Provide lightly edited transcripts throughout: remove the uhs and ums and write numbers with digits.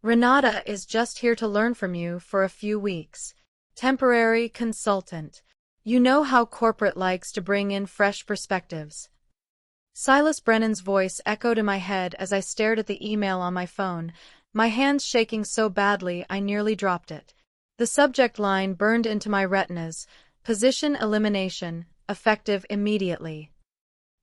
Renata is just here to learn from you for a few weeks. Temporary consultant. You know how corporate likes to bring in fresh perspectives. Silas Brennan's voice echoed in my head as I stared at the email on my phone, my hands shaking so badly I nearly dropped it. The subject line burned into my retinas: position elimination, effective immediately.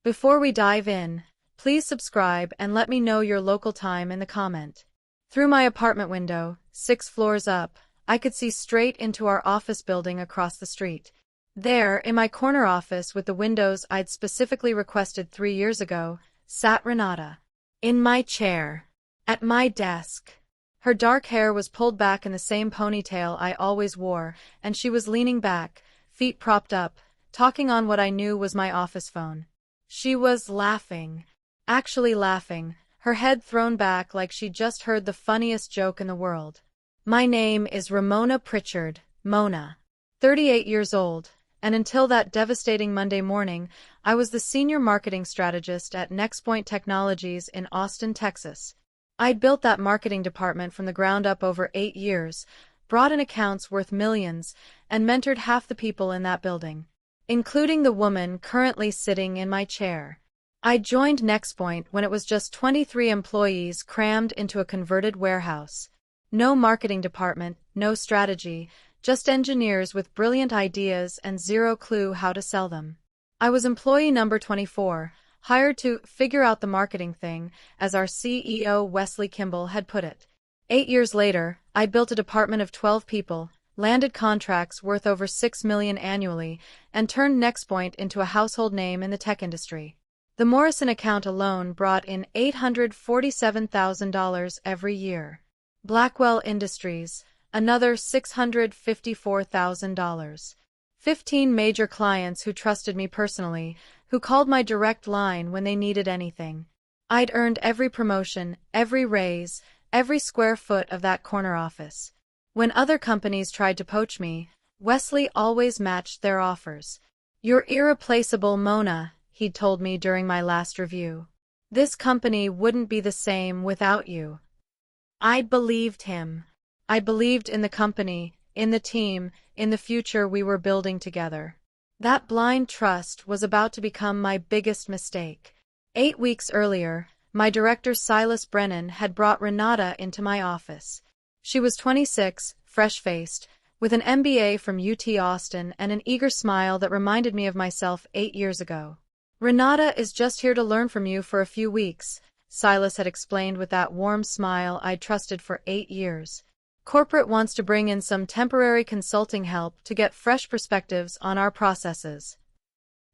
Before we dive in, please subscribe and let me know your local time in the comment. Through my apartment window, 6 floors up, I could see straight into our office building across the street. There, in my corner office with the windows I'd specifically requested 3 years ago, sat Renata. In my chair. At my desk. Her dark hair was pulled back in the same ponytail I always wore, and she was leaning back, feet propped up, talking on what I knew was my office phone. She was laughing. Actually laughing, her head thrown back like she'd just heard the funniest joke in the world. My name is Ramona Pritchard, Mona. 38 years old, and until that devastating Monday morning, I was the senior marketing strategist at NextPoint Technologies in Austin, Texas. I'd built that marketing department from the ground up over 8 years, brought in accounts worth millions, and mentored half the people in that building, including the woman currently sitting in my chair. I joined NextPoint when it was just 23 employees crammed into a converted warehouse. No marketing department, no strategy, just engineers with brilliant ideas and zero clue how to sell them. I was employee number 24, hired to figure out the marketing thing, as our CEO Wesley Kimball had put it. 8 years later, I built a department of 12 people, landed contracts worth over $6 million annually, and turned NextPoint into a household name in the tech industry. The Morrison account alone brought in $847,000 every year. Blackwell Industries, another $654,000. 15 major clients who trusted me personally, who called my direct line when they needed anything. I'd earned every promotion, every raise, every square foot of that corner office. When other companies tried to poach me, Wesley always matched their offers. "You're irreplaceable, Mona," he'd told me during my last review. "This company wouldn't be the same without you." I believed him. I believed in the company, in the team, in the future we were building together. That blind trust was about to become my biggest mistake. 8 weeks earlier, my director Silas Brennan had brought Renata into my office. She was 26, fresh-faced, with an MBA from UT Austin and an eager smile that reminded me of myself 8 years ago. "Renata is just here to learn from you for a few weeks," Silas had explained with that warm smile I'd trusted for 8 years. "Corporate wants to bring in some temporary consulting help to get fresh perspectives on our processes."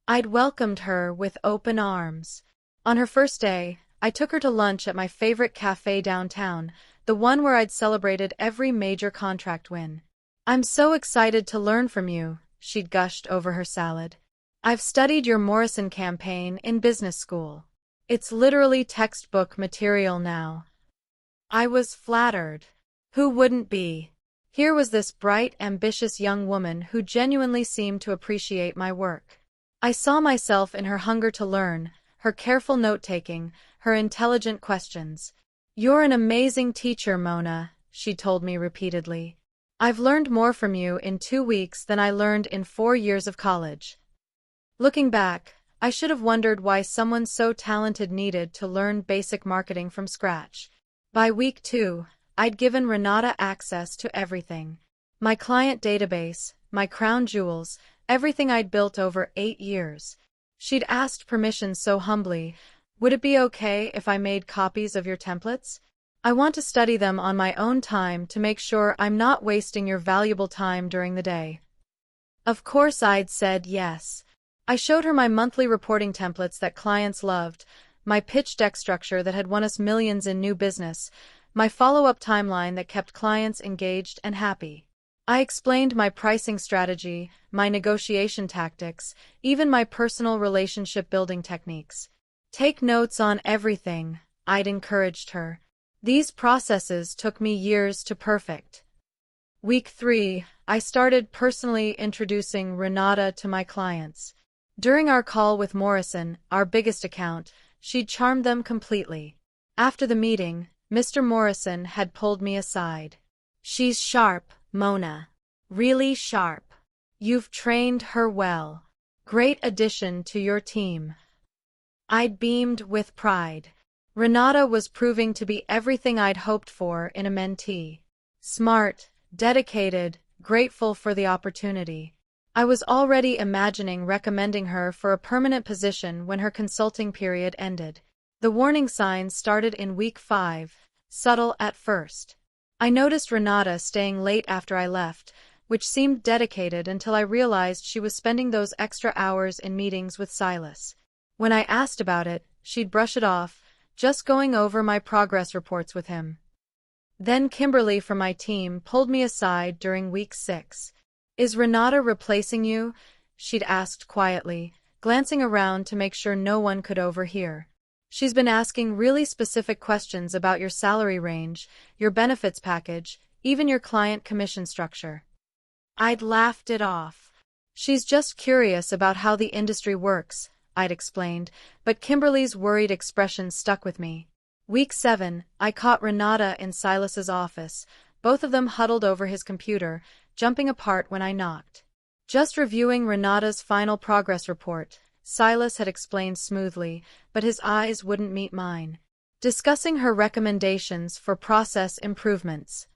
I'd welcomed her with open arms. On her first day, I took her to lunch at my favorite cafe downtown, the one where I'd celebrated every major contract win. "I'm so excited to learn from you," she'd gushed over her salad. "I've studied your Morrison campaign in business school. It's literally textbook material now." I was flattered. Who wouldn't be? Here was this bright, ambitious young woman who genuinely seemed to appreciate my work. I saw myself in her hunger to learn, her careful note-taking, her intelligent questions. "You're an amazing teacher, Mona," she told me repeatedly. "I've learned more from you in 2 weeks than I learned in 4 years of college." Looking back, I should have wondered why someone so talented needed to learn basic marketing from scratch. By week 2, I'd given Renata access to everything. My client database, my crown jewels, everything I'd built over 8 years. She'd asked permission so humbly, "Would it be okay if I made copies of your templates? I want to study them on my own time to make sure I'm not wasting your valuable time during the day." Of course I'd said yes. I showed her my monthly reporting templates that clients loved, my pitch deck structure that had won us millions in new business, my follow-up timeline that kept clients engaged and happy. I explained my pricing strategy, my negotiation tactics, even my personal relationship building techniques. "Take notes on everything," I'd encouraged her. These processes took me years to perfect. Week 3, I started personally introducing Renata to my clients. During our call with Morrison, our biggest account, she'd charmed them completely. After the meeting, Mr. Morrison had pulled me aside. "She's sharp, Mona. Really sharp. You've trained her well. Great addition to your team." I'd beamed with pride. Renata was proving to be everything I'd hoped for in a mentee. Smart, dedicated, grateful for the opportunity. I was already imagining recommending her for a permanent position when her consulting period ended. The warning signs started in week 5, subtle at first. I noticed Renata staying late after I left, which seemed dedicated until I realized she was spending those extra hours in meetings with Silas. When I asked about it, she'd brush it off, just going over my progress reports with him. Then Kimberly from my team pulled me aside during week 6. "Is Renata replacing you?" she'd asked quietly, glancing around to make sure no one could overhear. "She's been asking really specific questions about your salary range, your benefits package, even your client commission structure." I'd laughed it off. "She's just curious about how the industry works," I'd explained, but Kimberly's worried expression stuck with me. Week 7, I caught Renata in Silas's office, both of them huddled over his computer, jumping apart when I knocked. "Just reviewing Renata's final progress report," Silas had explained smoothly, but his eyes wouldn't meet mine. "Discussing her recommendations for process improvements."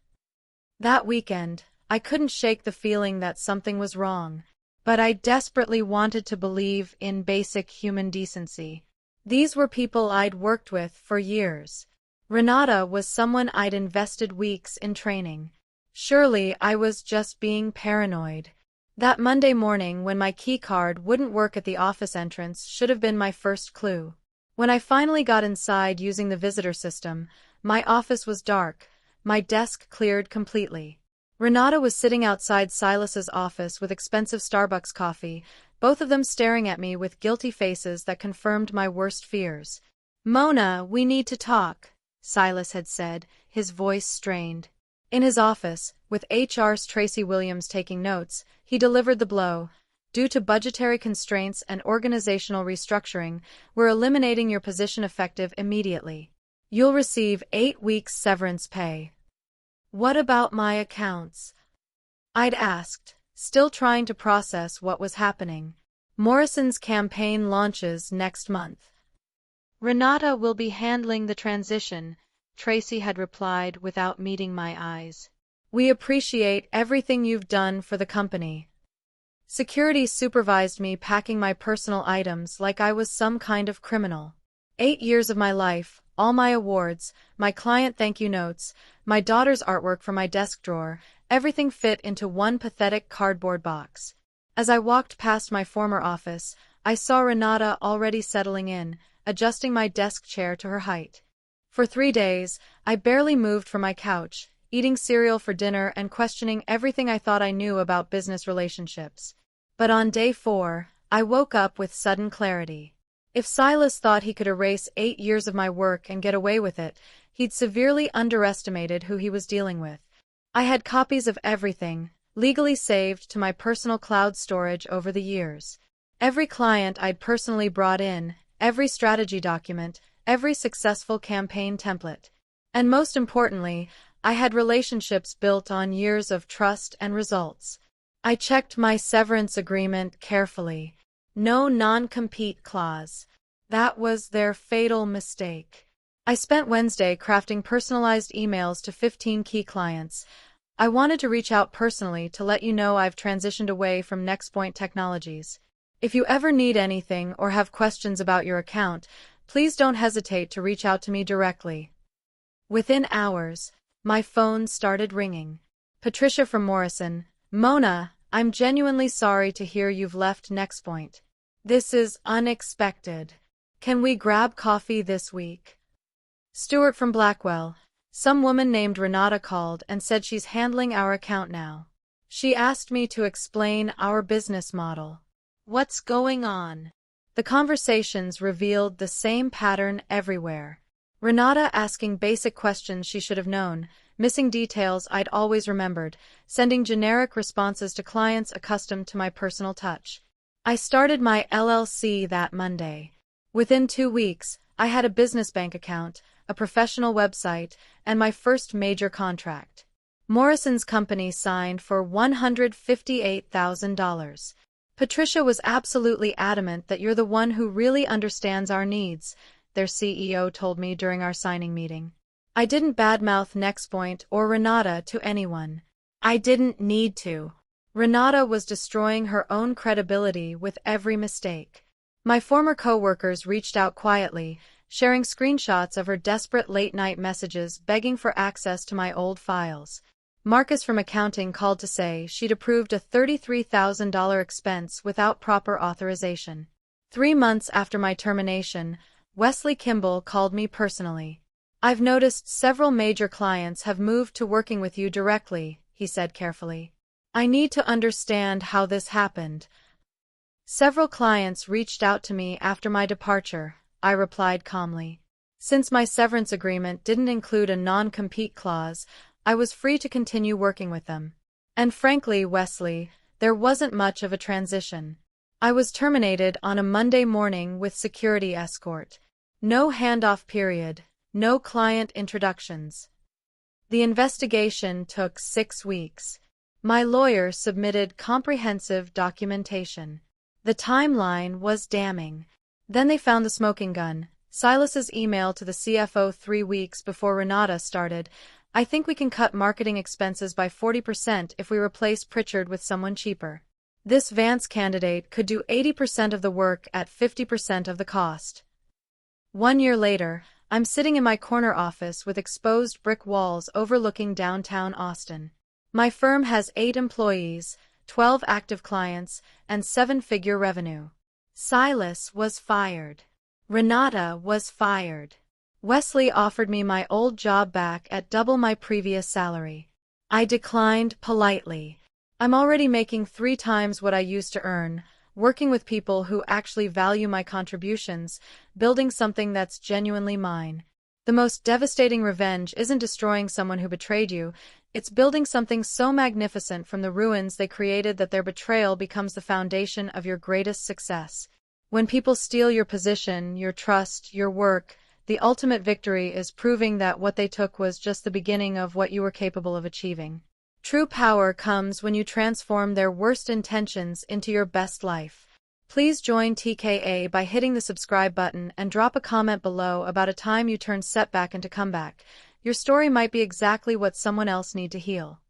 That weekend, I couldn't shake the feeling that something was wrong, but I desperately wanted to believe in basic human decency. These were people I'd worked with for years. Renata was someone I'd invested weeks in training. Surely I was just being paranoid. That Monday morning when my keycard wouldn't work at the office entrance should have been my first clue. When I finally got inside using the visitor system, my office was dark, my desk cleared completely. Renata was sitting outside Silas's office with expensive Starbucks coffee, both of them staring at me with guilty faces that confirmed my worst fears. "Mona, we need to talk," Silas had said, his voice strained. In his office, with HR's Tracy Williams taking notes, he delivered the blow. "Due to budgetary constraints and organizational restructuring, we're eliminating your position effective immediately. You'll receive 8 weeks severance pay." "What about my accounts?" I'd asked, still trying to process what was happening. "Morrison's campaign launches next month. Renata will be handling the transition," Tracy had replied without meeting my eyes. "We appreciate everything you've done for the company." Security supervised me packing my personal items like I was some kind of criminal. 8 years of my life, all my awards, my client thank you notes, my daughter's artwork from my desk drawer, everything fit into one pathetic cardboard box. As I walked past my former office, I saw Renata already settling in, adjusting my desk chair to her height. For 3 days, I barely moved from my couch, eating cereal for dinner and questioning everything I thought I knew about business relationships. But on day 4, I woke up with sudden clarity. If Silas thought he could erase 8 years of my work and get away with it, he'd severely underestimated who he was dealing with. I had copies of everything, legally saved to my personal cloud storage over the years. Every client I'd personally brought in, every strategy document, every successful campaign template. And most importantly, I had relationships built on years of trust and results. I checked my severance agreement carefully. No non-compete clause. That was their fatal mistake. I spent Wednesday crafting personalized emails to 15 key clients. I wanted to reach out personally to let you know I've transitioned away from NextPoint Technologies. If you ever need anything or have questions about your account, please don't hesitate to reach out to me directly. Within hours, my phone started ringing. "Patricia from Morrison. Mona, I'm genuinely sorry to hear you've left NextPoint. This is unexpected. Can we grab coffee this week?" "Stuart from Blackwell. Some woman named Renata called and said she's handling our account now. She asked me to explain our business model." "What's going on?" The conversations revealed the same pattern everywhere. Renata asking basic questions she should have known, missing details I'd always remembered, sending generic responses to clients accustomed to my personal touch. I started my LLC that Monday. Within 2 weeks, I had a business bank account, a professional website, and my first major contract. Morrison's company signed for $158,000. Patricia was absolutely adamant that you're the one who really understands our needs, their CEO told me during our signing meeting. I didn't badmouth NextPoint or Renata to anyone. I didn't need to. Renata was destroying her own credibility with every mistake. My former co-workers reached out quietly, sharing screenshots of her desperate late-night messages begging for access to my old files. Marcus from accounting called to say she'd approved a $33,000 expense without proper authorization. 3 months after my termination, Wesley Kimball called me personally. I've noticed several major clients have moved to working with you directly, he said carefully. I need to understand how this happened. Several clients reached out to me after my departure, I replied calmly. Since my severance agreement didn't include a non-compete clause, I was free to continue working with them. And frankly, Wesley, there wasn't much of a transition. I was terminated on a Monday morning with security escort. No handoff period, no client introductions. The investigation took 6 weeks. My lawyer submitted comprehensive documentation. The timeline was damning. Then they found the smoking gun, Silas's email to the CFO 3 weeks before Renata started. I think we can cut marketing expenses by 40% if we replace Pritchard with someone cheaper. This Vance candidate could do 80% of the work at 50% of the cost. 1 year later, I'm sitting in my corner office with exposed brick walls overlooking downtown Austin. My firm has 8 employees, 12 active clients, and 7-figure revenue. Silas was fired. Renata was fired. Wesley offered me my old job back at double my previous salary. I declined politely. I'm already making 3 times what I used to earn, working with people who actually value my contributions, building something that's genuinely mine. The most devastating revenge isn't destroying someone who betrayed you, it's building something so magnificent from the ruins they created that their betrayal becomes the foundation of your greatest success. When people steal your position, your trust, your work, the ultimate victory is proving that what they took was just the beginning of what you were capable of achieving. True power comes when you transform their worst intentions into your best life. Please join TKA by hitting the subscribe button and drop a comment below about a time you turned setback into comeback. Your story might be exactly what someone else needs to heal.